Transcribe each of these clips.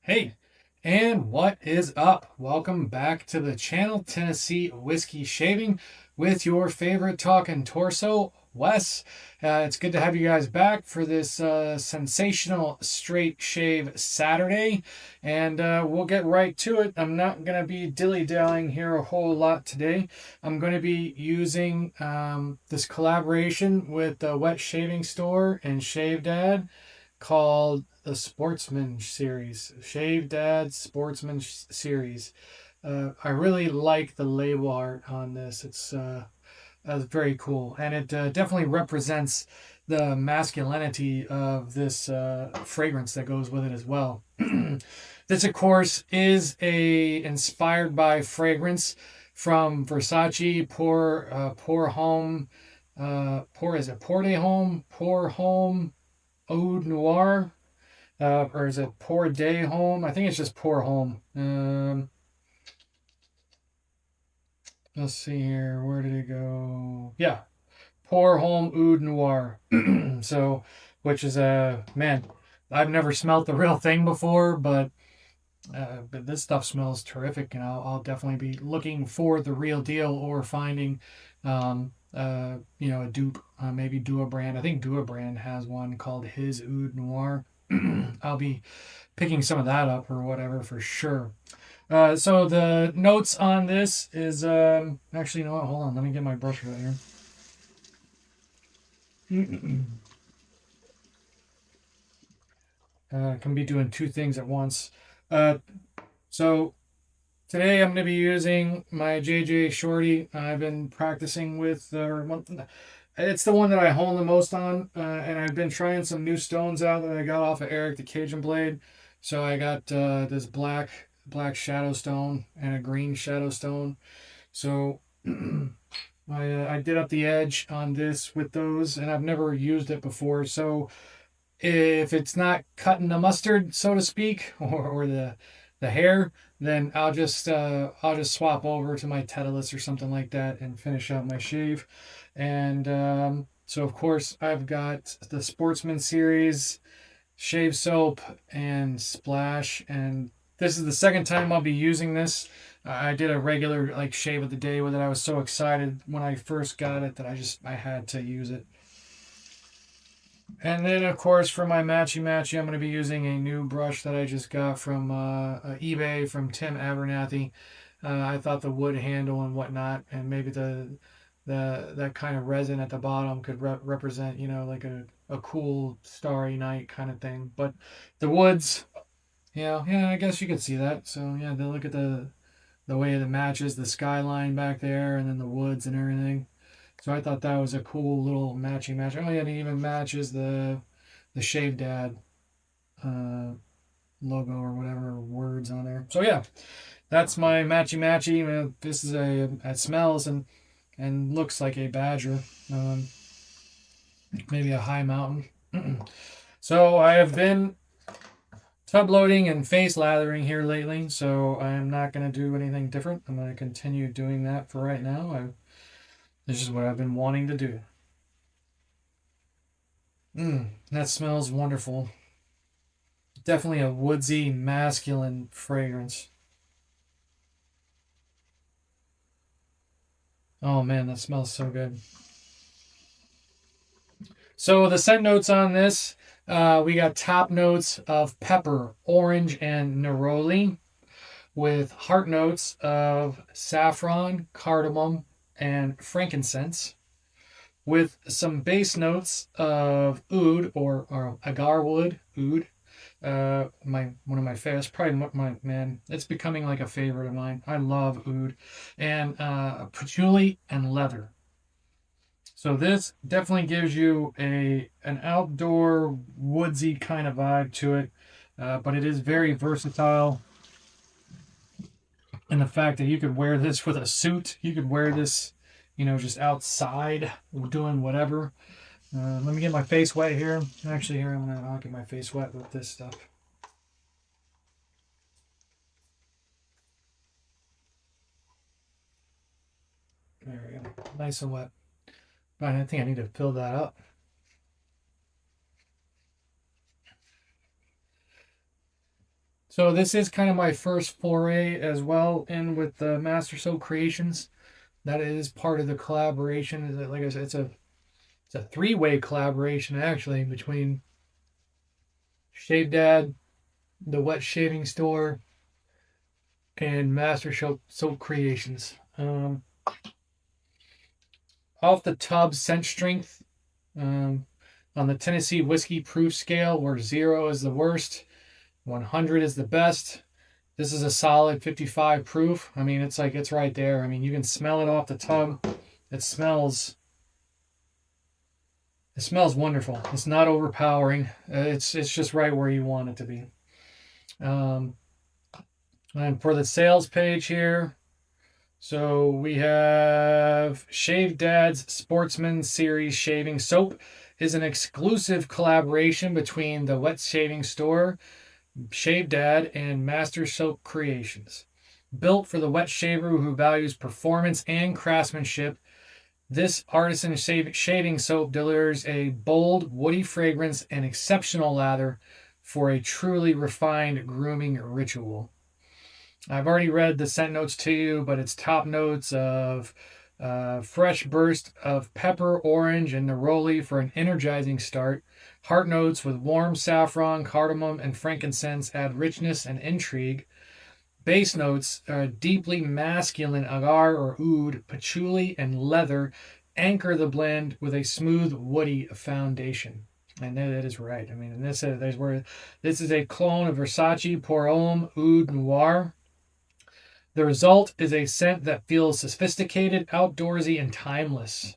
Hey, and what is up? Welcome back to the channel, Tennessee Whiskey Shaving, with your favorite talking torso, Wes. It's good to have you guys back for this sensational straight shave Saturday, and we'll get right to it. I'm not going to be dilly-dallying here a whole lot today. I'm going to be using this collaboration with the Wet Shaving Store and Shave Dad called the Sportsman Series, Shave Dad Sportsman Series. I really like the label art on this. It's very cool, and it definitely represents the masculinity of this fragrance that goes with it as well. This, of course, is a inspired by fragrance from Versace. Pour Homme. Pour is it Pour de Homme? Pour Homme Eau Noir, or is it Pour Day Home? I think it's just Pour Home. Let's see here. Where did it go? Yeah, Pour Home Oud Noir. So, which is a man. I've never smelt the real thing before, but this stuff smells terrific, and I'll definitely be looking for the real deal or finding, a dupe. Maybe Dua Brand. I think Dua Brand has one called His Oud Noir. I'll be picking some of that up or whatever for sure. So the notes on this is actually, you know what? Hold on, let me get my brush right here. Can be doing two things at once. Uh, so today I'm going to be using my JJ Shorty. I've been practicing with, it's the one that I hone the most on, and I've been trying some new stones out that I got off of Eric the Cajun Blade. So I got this black shadow stone and a green shadow stone. So I did up the edge on this with those, and I've never used it before. So if it's not cutting the mustard, so to speak, or the hair, then I'll just swap over to my Titleist or something like that and finish out my shave. And so of course I've got the Sportsman Series shave soap and splash, and this is the second time I'll be using this. I did a regular like shave of the day with it. I was so excited when I first got it that I had to use it. And then, of course, for my matchy, I'm going to be using a new brush that I just got from eBay from Tim Abernathy. I thought the wood handle and whatnot, and maybe the that kind of resin at the bottom could represent, like a cool starry night kind of thing. But the woods, yeah, I guess you could see that. So yeah, they look at the way it matches the skyline back there, and then the woods and everything. So I thought that was a cool little match. Oh yeah, it even matches the Shave Dad uh, logo or whatever words on there. So yeah, that's my matchy. This is it smells and looks like a badger, um, maybe a high mountain. So I have been tub loading and face lathering here lately, so I am not going to do anything different. I'm going to continue doing that for right now. This is what I've been wanting to do. That smells wonderful. Definitely a woodsy, masculine fragrance. Oh man, that smells so good. So the scent notes on this, we got top notes of pepper, orange, and neroli, with heart notes of saffron, cardamom, and frankincense, with some base notes of oud or agar wood, oud. My one of my favorites, probably my man. It's becoming like a favorite of mine. I love oud, and patchouli and leather. So this definitely gives you an outdoor woodsy kind of vibe to it, but it is very versatile. And the fact that you could wear this with a suit, you could wear this, just outside doing whatever. Let me get my face wet here. Actually, here I'll get my face wet with this stuff. There we go, nice and wet. But I think I need to fill that up. So this is kind of my first foray as well in with the Master Soap Creations. That is part of the collaboration. Like I said, it's a three-way collaboration actually between Shave Dad, the Wet Shaving Store, and Master Soap Creations. Off the tub scent strength, um, on the Tennessee Whiskey Proof Scale, where 0 is the worst, 100 is the best. This is a solid 55 proof. I mean, it's like it's right there. I mean, you can smell it off the tub. It smells. It smells wonderful. It's not overpowering. It's just right where you want it to be. Um, and for the sales page here, so we have Shave Dad's Sportsman Series Shaving Soap is an exclusive collaboration between the Wet Shaving Store, Shave Dad, and Master Soap Creations. Built for the wet shaver who values performance and craftsmanship, this artisan shaving soap delivers a bold, woody fragrance and exceptional lather for a truly refined grooming ritual. I've already read the scent notes to you, but it's top notes of fresh burst of pepper, orange, and neroli for an energizing start. Heart notes with warm saffron, cardamom, and frankincense add richness and intrigue. Base notes are deeply masculine agar or oud, patchouli, and leather anchor the blend with a smooth, woody foundation. And that is right. I mean, this is a clone of Versace Pour Homme Oud Noir. The result is a scent that feels sophisticated, outdoorsy, and timeless.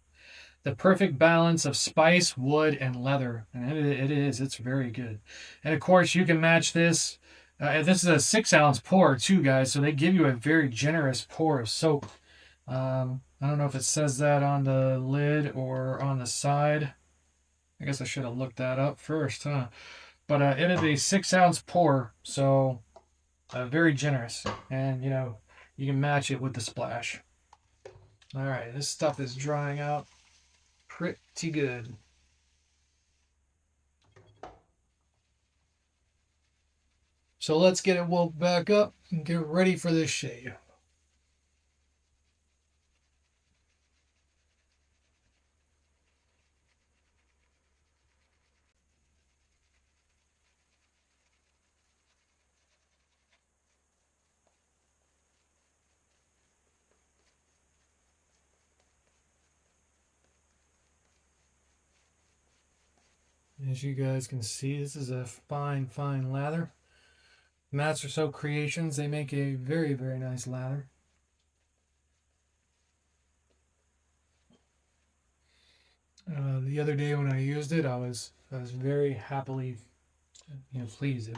The perfect balance of spice, wood, and leather. And it is. It's very good. And of course, you can match this. This is a 6 ounce pour, too, guys. So they give you a very generous pour of soap. I don't know if it says that on the lid or on the side. I guess I should have looked that up first, huh? But it is a 6 ounce pour. So very generous. And, you can match it with the splash. All right, this stuff is drying out pretty good. So let's get it woke back up and get ready for this shave. As you guys can see, this is a fine, fine lather. Master Soap Creations, they make a very, very nice lather. The other day when I used it, I was very happily, pleased.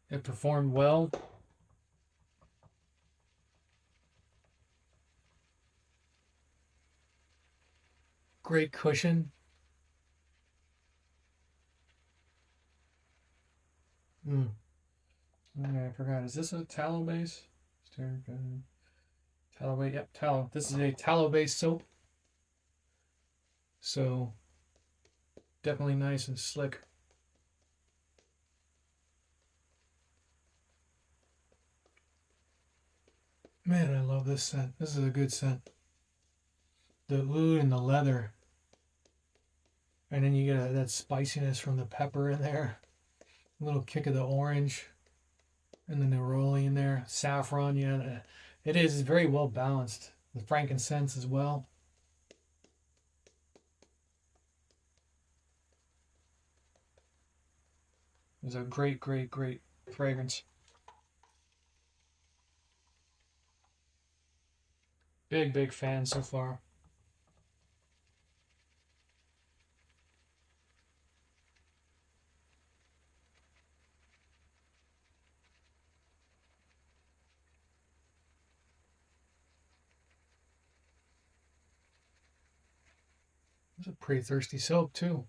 It performed well. Great cushion. Mm. Okay, I forgot. Is this a tallow base? Tallow base. Yep, tallow. This is a tallow based soap. So definitely nice and slick. Man, I love this scent. This is a good scent. The oud and the leather. And then you get that spiciness from the pepper in there. A little kick of the orange. And the neroli in there. Saffron, yeah. It is very well balanced. The frankincense as well. It's a great, great, great fragrance. Big, big fan so far. It's a pretty thirsty soap too.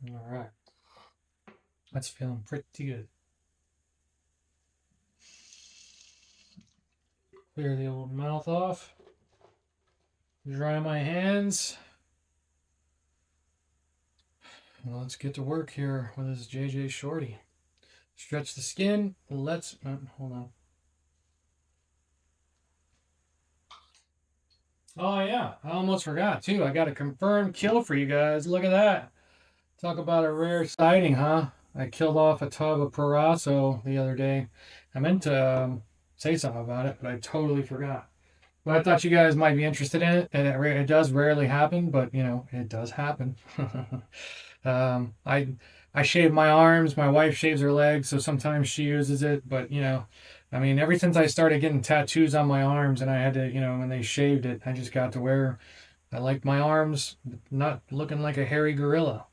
All right. That's feeling pretty good. Clear the old mouth off. Dry my hands. Well, let's get to work here with this JJ Shorty. Stretch the skin. Let's hold on. Oh yeah, I almost forgot too. I got a confirmed kill for you guys. Look at that. Talk about a rare sighting, huh? I killed off a tub of Parasso the other day. I meant to say something about it, but I totally forgot. But I thought you guys might be interested in it, and it does rarely happen, but it does happen. um, I I shave my arms. My wife shaves her legs, so sometimes she uses it. But I mean, ever since I started getting tattoos on my arms, and I had to, when they shaved it, I just got to where I like my arms not looking like a hairy gorilla.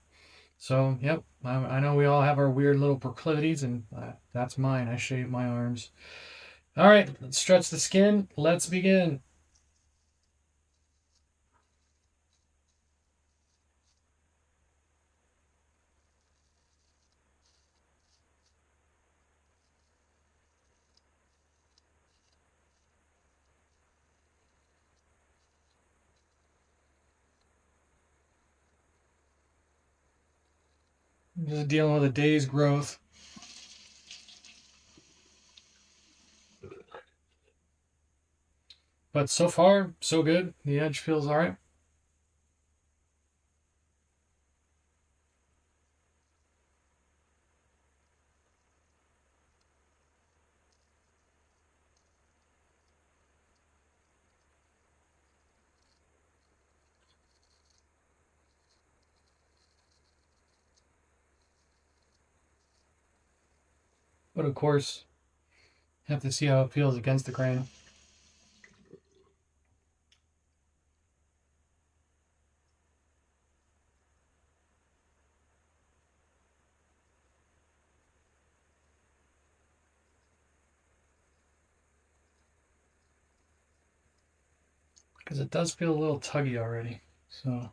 So, yep, I know we all have our weird little proclivities, and that's mine. I shave my arms. All right, let's stretch the skin. Let's begin. Just dealing with a day's growth. But so far, so good. The edge feels all right. But of course, have to see how it feels against the grain. Because it does feel a little tuggy already. So,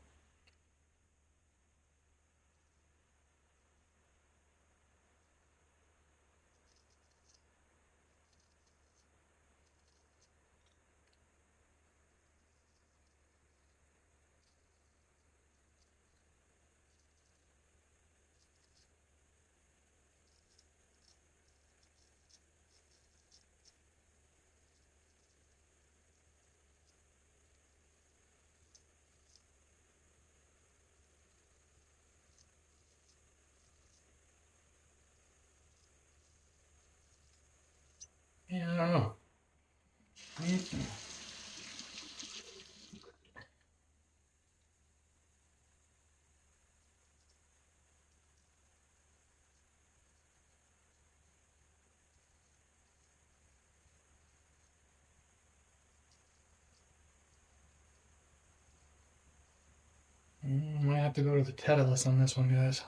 yeah, I don't know. Might have to go to the Tedalus on this one, guys.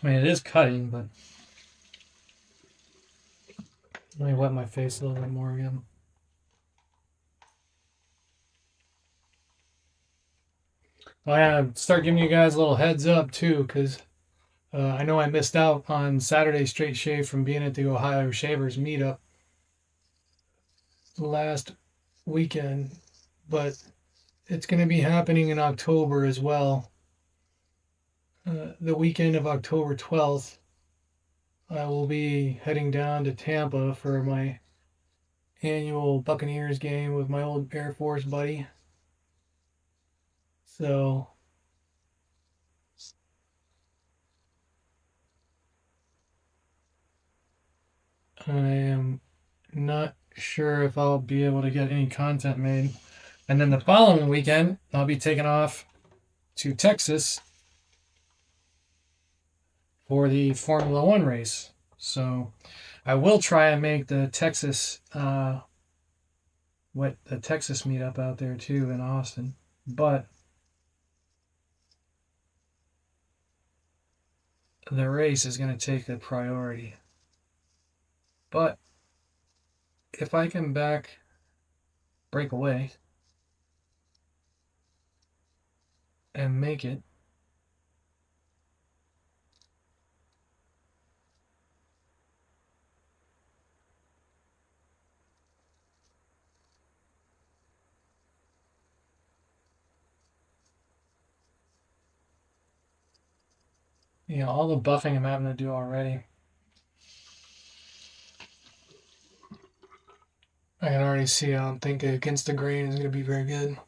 I mean, it is cutting, but let me wet my face a little bit more again. Well, I start giving you guys a little heads up too, because I know I missed out on Saturday Straight Shave from being at the Ohio Shavers meetup last weekend, but it's going to be happening in October as well. The weekend of October 12th, I will be heading down to Tampa for my annual Buccaneers game with my old Air Force buddy. So I am not sure if I'll be able to get any content made. And then the following weekend, I'll be taking off to Texas for the Formula One race. So I will try and make the Texas the Texas meetup out there too in Austin. But the race is going to take the priority. But if I can break away and make it, all the buffing I'm having to do already, I can already see I don't think against the grain is going to be very good.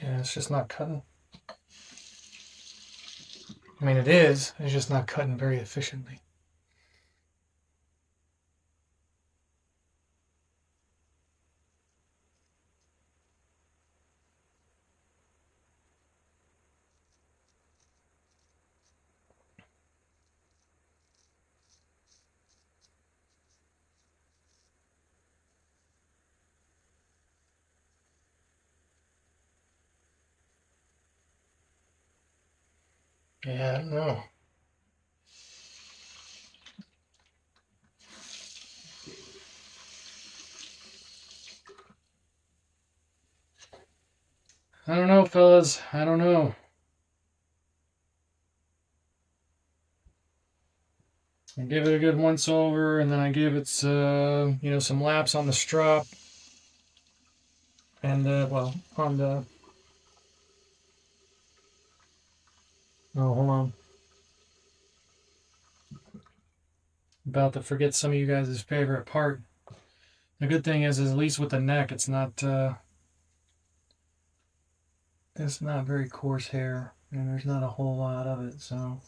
Yeah, it's just not cutting. I mean, it is. It's just not cutting very efficiently. Yeah, no. I don't know, fellas. I don't know. I gave it a good once over, and then I gave it, some laps on the strop, and on the. Oh, hold on. About to forget some of you guys' favorite part. The good thing is at least with the neck, it's not very coarse hair, and there's not a whole lot of it. So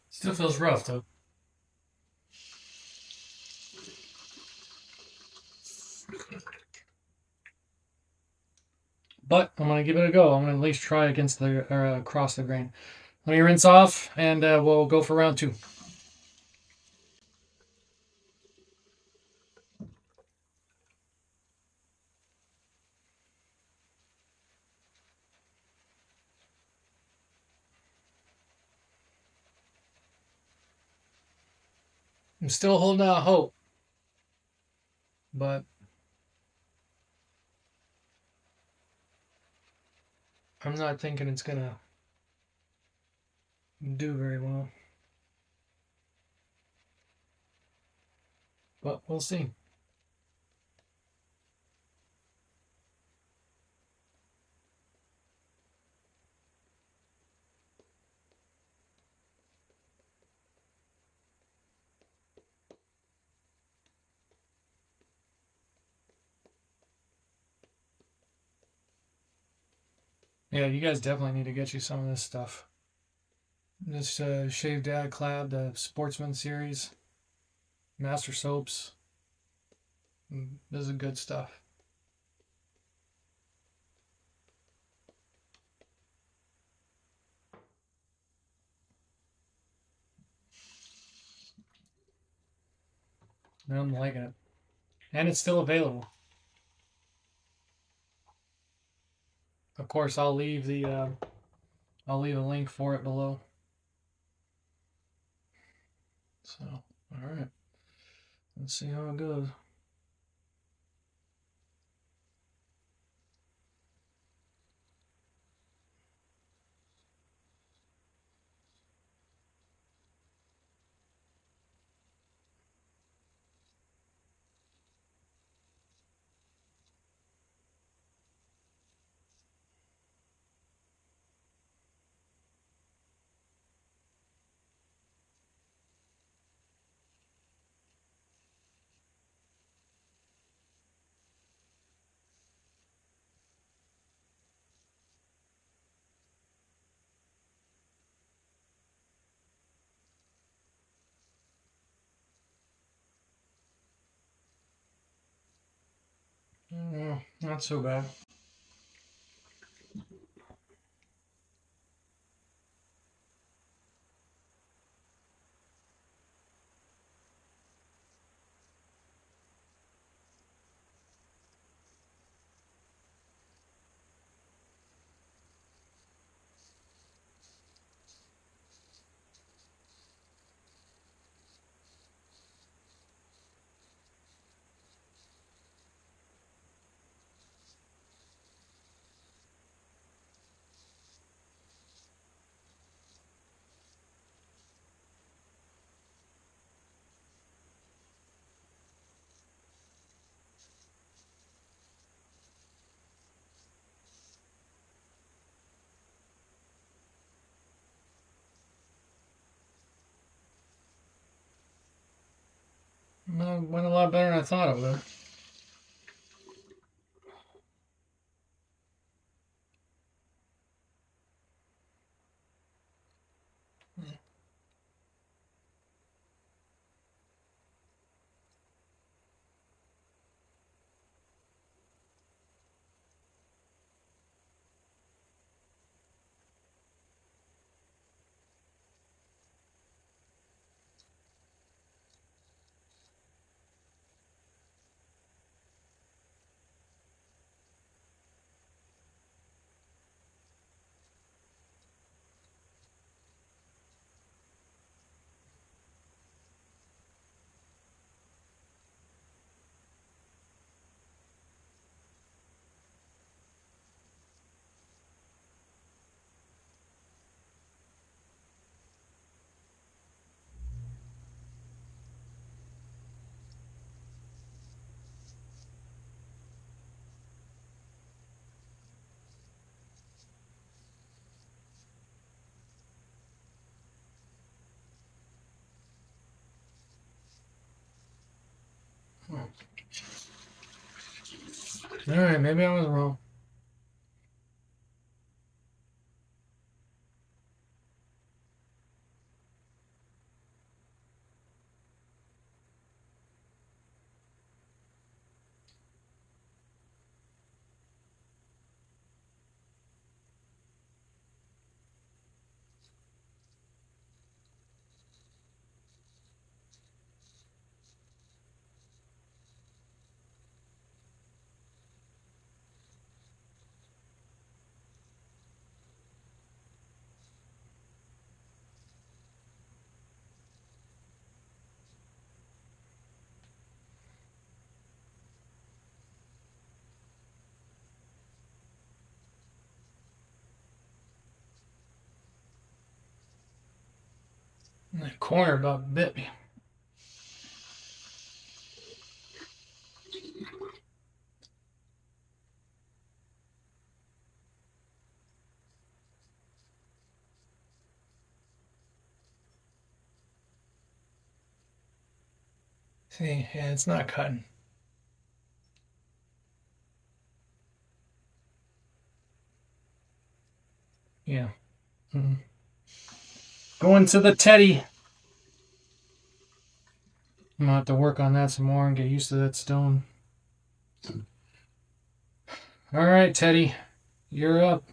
still feels rough though. But I'm gonna give it a go. I'm gonna at least try against the or across the grain. Let me rinse off, and we'll go for round two. I'm still holding out hope. but I'm not thinking it's gonna do very well. But we'll see. Yeah, you guys definitely need to get you some of this stuff. This Shave Dad collab, the Sportsman Series, Master Soaps. This is good stuff. I'm liking it. And it's still available. Of course, I'll leave a link for it below. So, all right. Let's see how it goes. Not so bad. No, went a lot better than I thought it would. All right, maybe I was wrong. That corner about bit me. See, yeah, it's not cutting. Yeah. Mm-hmm. Going to the teddy. I'm gonna have to work on that some more and get used to that stone. All right, Teddy, you're up.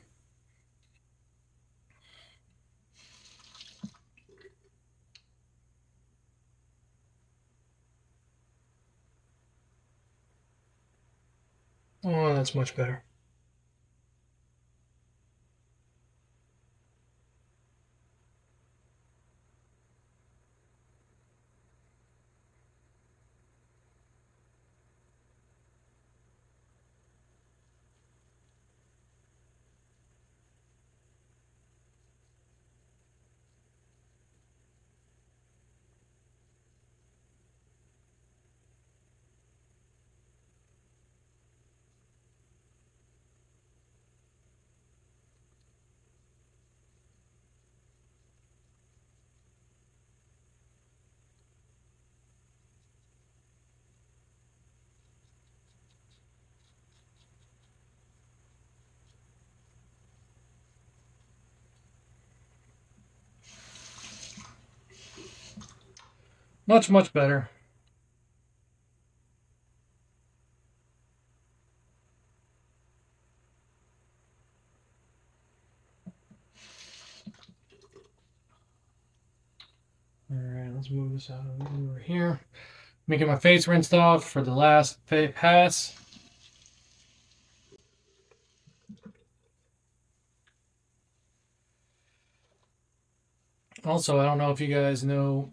Oh, that's much better. Much, much better. All right, let's move this out over here. Making my face rinsed off for the last pass. Also, I don't know if you guys know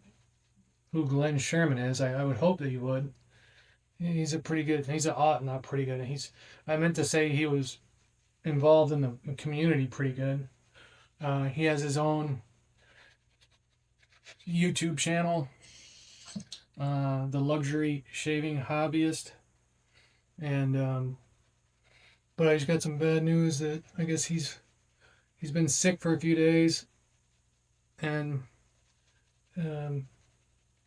who Glenn Sherman is. I would hope that you would. He's a pretty good. He's a not pretty good. I meant to say he was involved in the community pretty good. He has his own YouTube channel, the Luxury Shaving Hobbyist, and but I just got some bad news that I guess he's been sick for a few days, and um,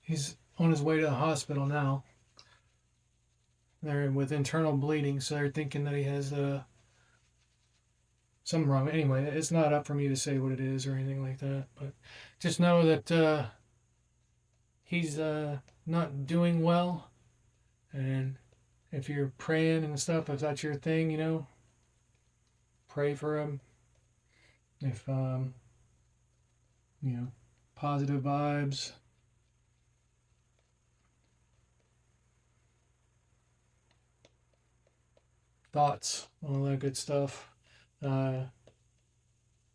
he's on his way to the hospital now. They're with internal bleeding, so they're thinking that he has something wrong. Anyway, it's not up for me to say what it is or anything like that, but just know that he's not doing well, and if you're praying and stuff, if that's your thing, pray for him. If you know, positive vibes. Thoughts, all that good stuff. Uh,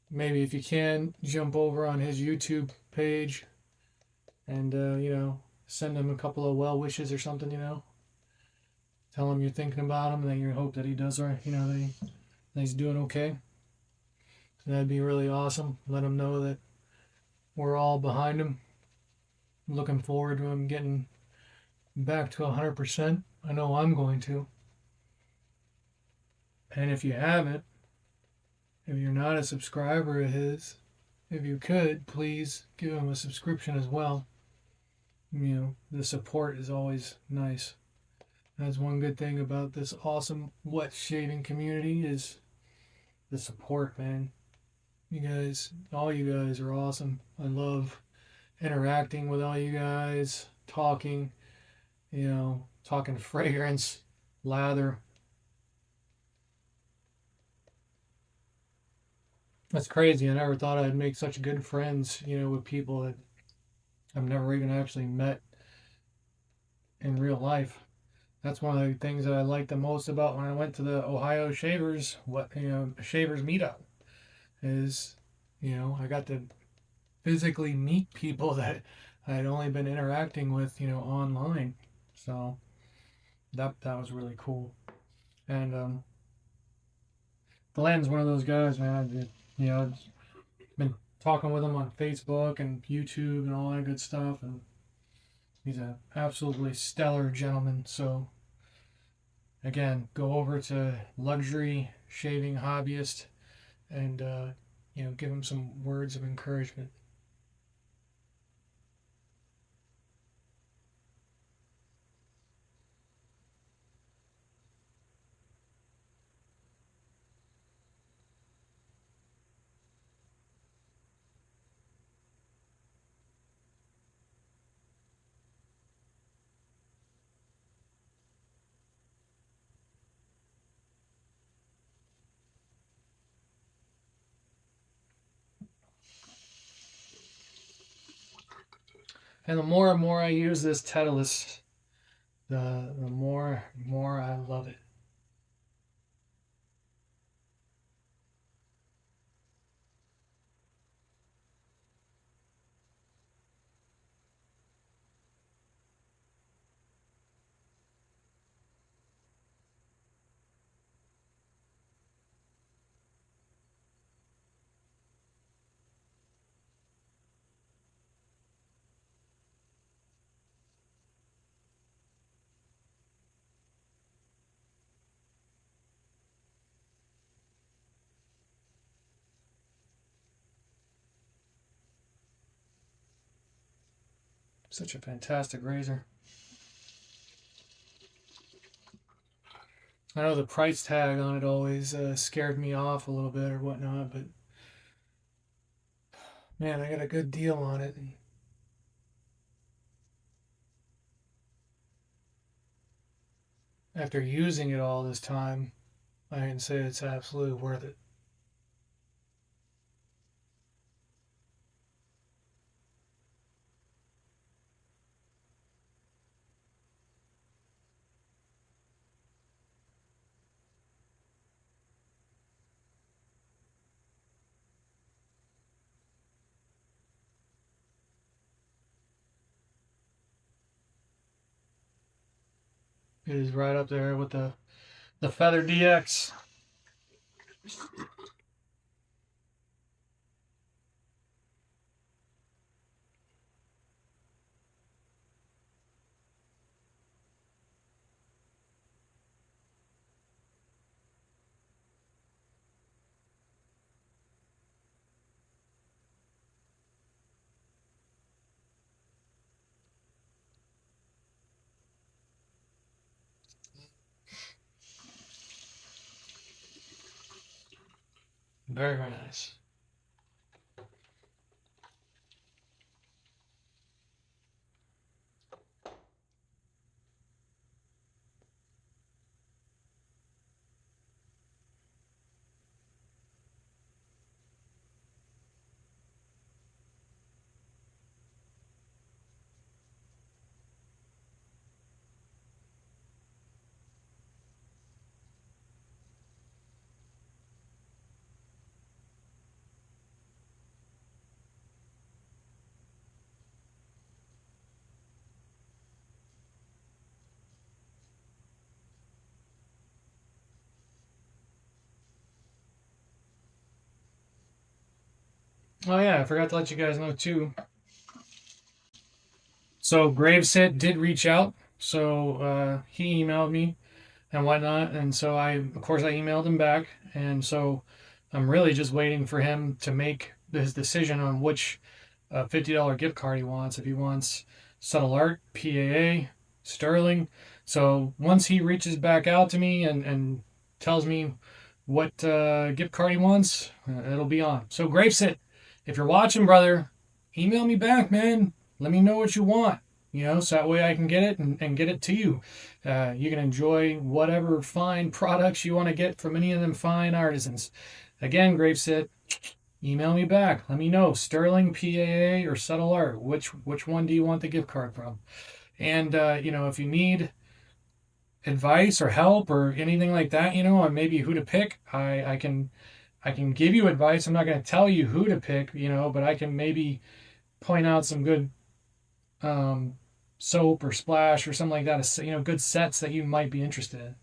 Maybe if you can, jump over on his YouTube page and, send him a couple of well wishes or something, Tell him you're thinking about him and that you hope that he does right, that he's doing okay. That'd be really awesome. Let him know that we're all behind him. I'm looking forward to him getting back to 100%. I know I'm going to. And if you haven't, if you're not a subscriber of his, if you could, please give him a subscription as well. The support is always nice. That's one good thing about this awesome wet shaving community is the support, man. You guys, all you guys are awesome. I love interacting with all you guys, talking fragrance, lather. That's crazy. I never thought I'd make such good friends, with people that I've never even actually met in real life. That's one of the things that I liked the most about when I went to the Ohio Shavers meetup is, I got to physically meet people that I had only been interacting with, online. So that was really cool. And Glenn's one of those guys, man. It's been talking with him on Facebook and YouTube and all that good stuff, and he's an absolutely stellar gentleman. So again, go over to Luxury Shaving Hobbyist and give him some words of encouragement. And the more and more I use this Titleist, the more I love it. Such a fantastic razor. I know the price tag on it always scared me off a little bit or whatnot, but man, I got a good deal on it. And after using it all this time, I can say it's absolutely worth it. It is right up there with the Feather DX. Very, very nice. Oh yeah, I forgot to let you guys know too. So Gravesit did reach out. So he emailed me and whatnot, and so of course, I emailed him back, and so I'm really just waiting for him to make his decision on which $50 gift card he wants. If he wants Subtle Art, PAA, Sterling. So once he reaches back out to me and tells me what gift card he wants, it'll be on. So Gravesit, if you're watching, brother, email me back, man. Let me know what you want. So that way I can get it and get it to you. You can enjoy whatever fine products you want to get from any of them fine artisans. Again, Gravesit, email me back. Let me know, Sterling, PAA, or Subtle Art. Which one do you want the gift card from? And if you need advice or help or anything like that, on maybe who to pick, I can give you advice. I'm not going to tell you who to pick, but I can maybe point out some good um, soap or splash or something like that. Good sets that you might be interested in.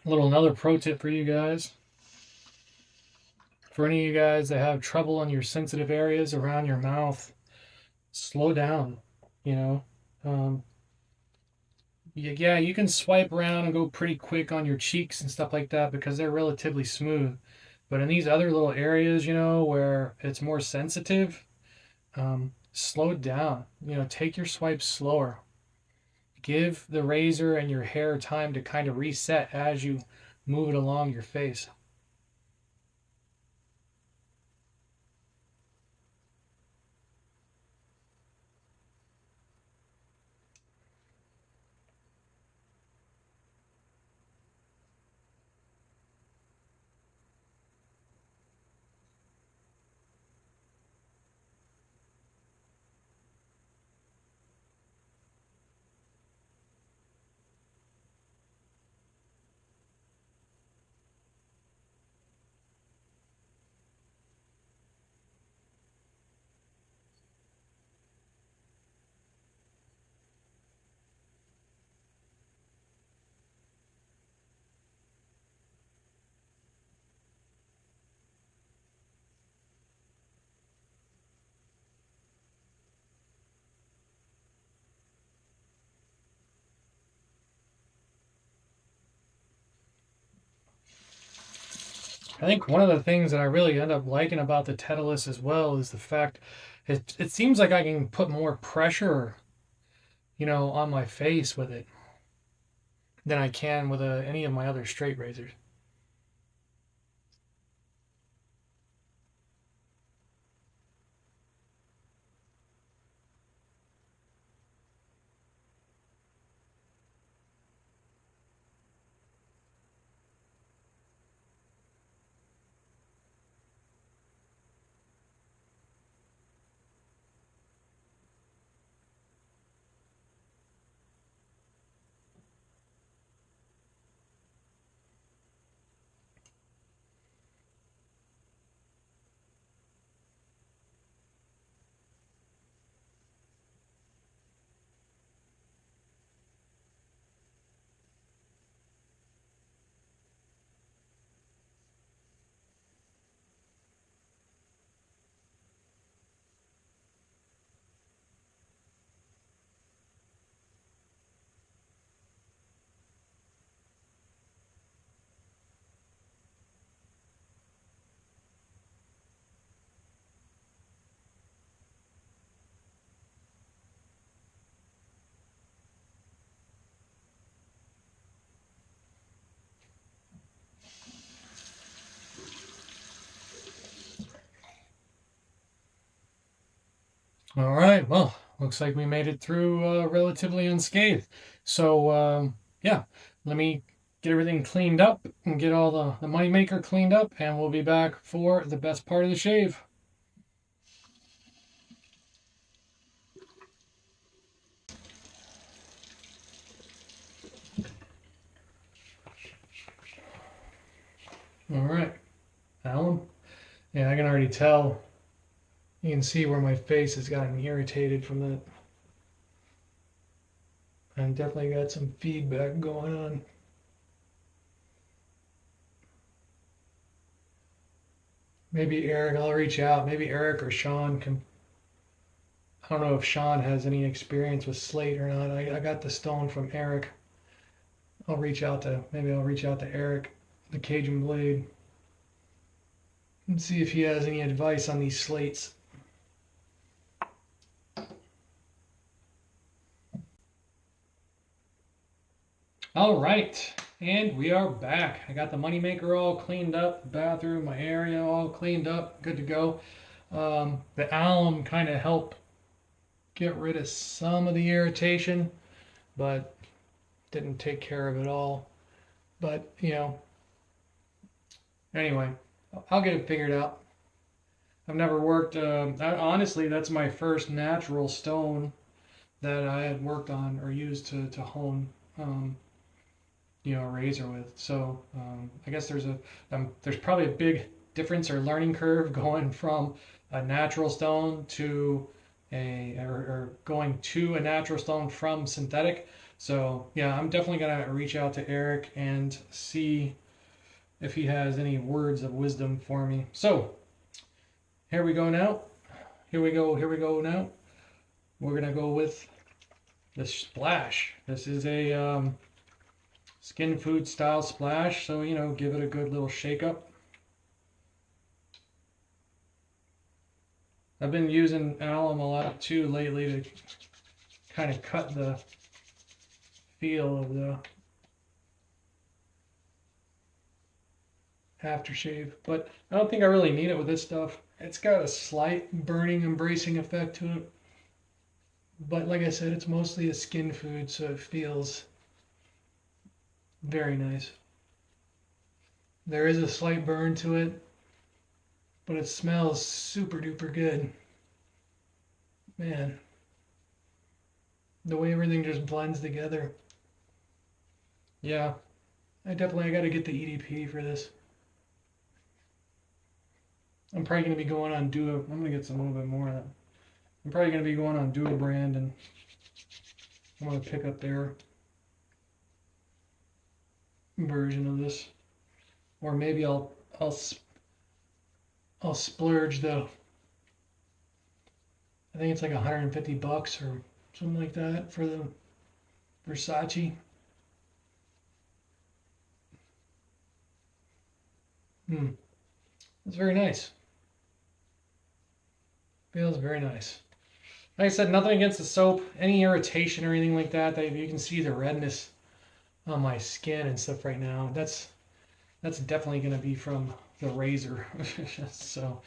Another pro tip for you guys. For any of you guys that have trouble in your sensitive areas around your mouth, slow down. You know, um, yeah, you can swipe around and go pretty quick on your cheeks and stuff like that because they're relatively smooth. But in these other little areas, where it's more sensitive, slow down. Take your swipes slower. Give the razor and your hair time to kind of reset as you move it along your face. I think one of the things that I really end up liking about the Titleist as well is the fact it seems like I can put more pressure, on my face with it than I can with any of my other straight razors. All right. Well, looks like we made it through relatively unscathed. So, yeah, let me get everything cleaned up and get all the moneymaker cleaned up, and we'll be back for the best part of the shave. All right, Alan. Yeah, I can already tell. You can see where my face has gotten irritated from that. I definitely got some feedback going on. Maybe Eric, I'll reach out. Maybe Eric or Sean can. I don't know if Sean has any experience with slate or not. I got the stone from Eric. Maybe I'll reach out to Eric, the Cajun Blade, and see if he has any advice on these slates. All right, and we are back. I got the moneymaker all cleaned up, the bathroom, my area all cleaned up, good to go. The alum kind of helped get rid of some of the irritation, but didn't take care of it all. But, anyway, I'll get it figured out. I've never worked, honestly, that's my first natural stone that I had worked on or used to hone, a razor with. So I guess there's probably a big difference or learning curve going from a natural stone to or going to a natural stone from synthetic. So yeah, I'm definitely gonna reach out to Eric and see if he has any words of wisdom for me. So here we go now. Here we go. Here we go now. We're gonna go with the splash. This is a skin food style splash, so you know, give it a good little shake up. I've been using alum a lot too lately to kind of cut the feel of the aftershave, but I don't think I really need it with this stuff. It's got a slight burning, embracing effect to it, but like I said, it's mostly a skin food, so it feels very nice. There is a slight burn to it, but it smells super duper good. Man, the way everything just blends together. Yeah, I got to get the EDP for this. I'm probably going to be going on Duo. I'm going to get some a little bit more of that. I'm probably going to be going on Duo brand, and I'm going to pick up their version of this, or maybe I'll splurge though. I think it's like $150 or something like that for the Versace. It's very nice. Feels very nice. Like I said, nothing against the soap. Any irritation or anything like that, you can see the redness on my skin and stuff right now. That's definitely going to be from the razor. So,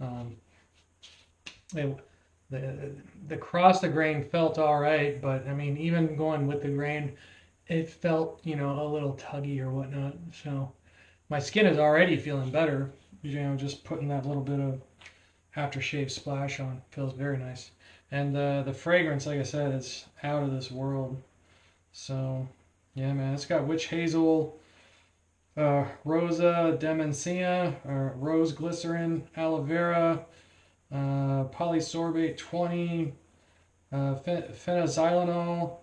um, the cross the grain felt all right, but I mean, even going with the grain, it felt, you know, a little tuggy or whatnot. So my skin is already feeling better. You know, just putting that little bit of aftershave splash on feels very nice. And the fragrance, like I said, is out of this world. So yeah, man, it's got witch hazel, rosa demencia, rose glycerin, aloe vera, polysorbate 20, phenoxylenol,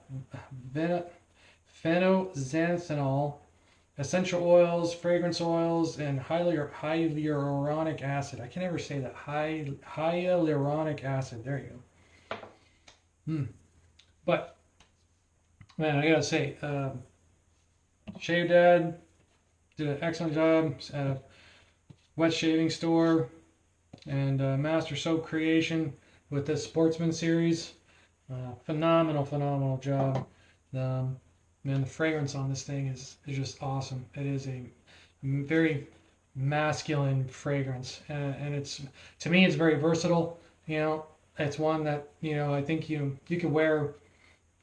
phenozanthol, essential oils, fragrance oils, and hyaluronic acid. I can never say that. Hyaluronic acid. There you go. But man, I gotta say, Shave Dad did an excellent job at a wet shaving store, and Master Soap Creation with this Sportsman Series. Phenomenal job. Man, the fragrance on this thing is just awesome. It is a very masculine fragrance, and it's, to me, it's very versatile. You know, it's one that, you know, I think you could wear,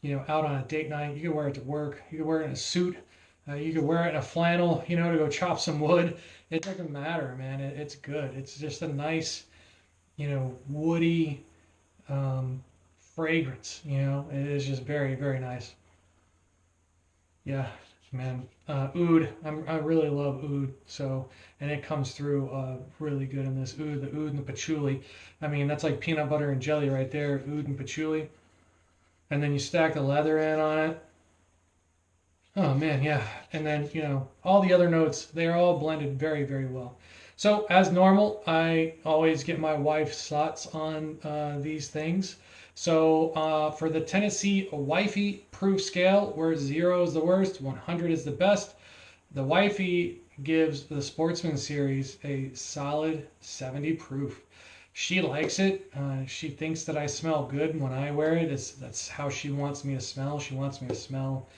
you know, out on a date night. You could wear it to work. You could wear it in a suit. You could wear it in a flannel, you know, to go chop some wood. It doesn't matter, man. It's good. It's just a nice, you know, woody fragrance. You know, it is just very nice. Yeah, man. Oud. I really love oud. So, and it comes through really good in this oud. The oud and the patchouli. I mean, that's like peanut butter and jelly right there. Oud and patchouli. And then you stack the leather in on it. Oh man, yeah. And then, you know, all the other notes, they're all blended very well. So as normal, I always get my wife's thoughts on these things. So for the Tennessee Wifey Proof Scale, where 0 is the worst, 100 is the best, the Wifey gives the Sportsman Series a solid 70 proof. She likes it. She thinks that I smell good when I wear it. That's how she wants me to smell. She wants me to smell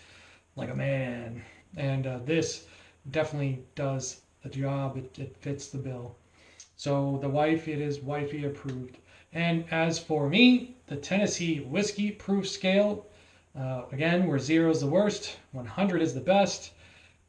like a man. And this definitely does the job. It fits the bill. So the wife, it is wifey approved. And as for me, the Tennessee Whiskey Proof Scale, again, where 0 is the worst, 100 is the best.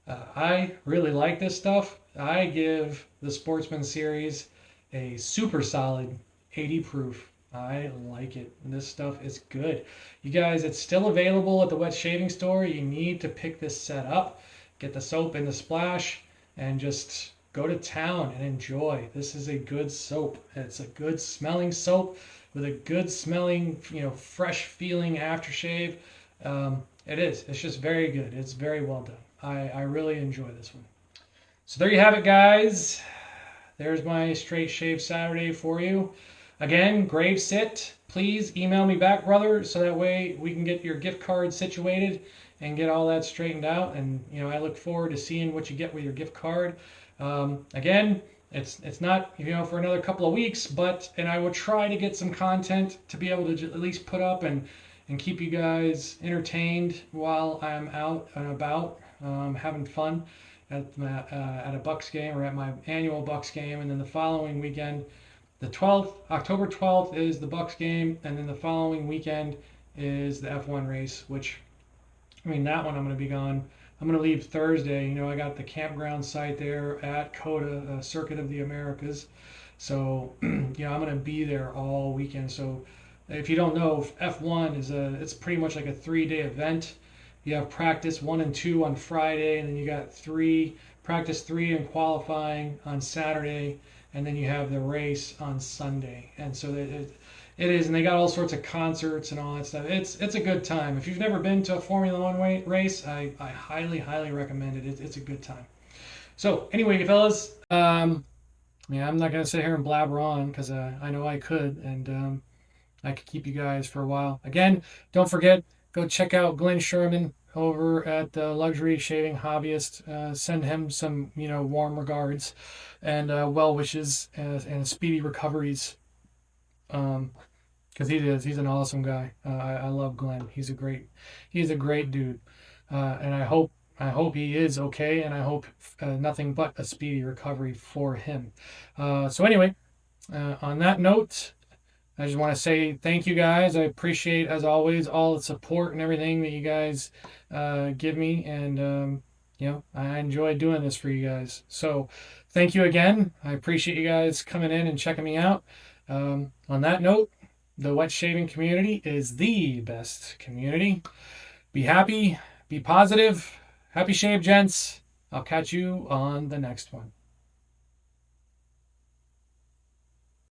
I really like this stuff. I give the Sportsman Series a super solid 80 proof. I like it. This stuff is good. You guys, it's still available at the wet shaving store. You need to pick this set up, get the soap in the splash, and just go to town and enjoy. This is a good soap. It's a good smelling soap with a good smelling, you know, fresh feeling aftershave. It is. It's just very good. It's very well done. I really enjoy this one. So there you have it, guys. There's my straight shave Saturday for you. Again, grave sit. Please email me back, brother, so that way we can get your gift card situated and get all that straightened out. And I look forward to seeing what you get with your gift card. Again, it's not for another couple of weeks, and I will try to get some content to be able to at least put up and keep you guys entertained while I'm out and about having fun at a Bucks game or at my annual Bucks game, and then the following weekend, the 12th, October 12th is the Bucks game, and then the following weekend is the F1 race. Which, that one I'm going to be gone. I'm going to leave Thursday. I got the campground site there at COTA, Circuit of the Americas. So, I'm going to be there all weekend. So, if you don't know, F1 it's pretty much like a 3-day event. You have practice 1 and 2 on Friday, and then you got practice 3 and qualifying on Saturday, and then you have the race on Sunday. And so it is, and they got all sorts of concerts and all that stuff. It's a good time. If you've never been to a Formula One race, I highly recommend it. It's a good time. So anyway, fellas, I'm not gonna sit here and blabber on because I know I could, and I could keep you guys for a while. Again, don't forget, go check out Glenn Sherman over at the Luxury Shaving Hobbyist. Send him some, warm regards and well wishes and speedy recoveries. Because he's an awesome guy. I love Glenn. He's a great dude. And I hope he is okay, and I hope nothing but a speedy recovery for him. So anyway, on that note, I just want to say thank you guys. I appreciate, as always, all the support and everything that you guys give me. And, I enjoy doing this for you guys. So thank you again. I appreciate you guys coming in and checking me out. On that note, the wet shaving community is the best community. Be happy, be positive. Happy shave, gents. I'll catch you on the next one.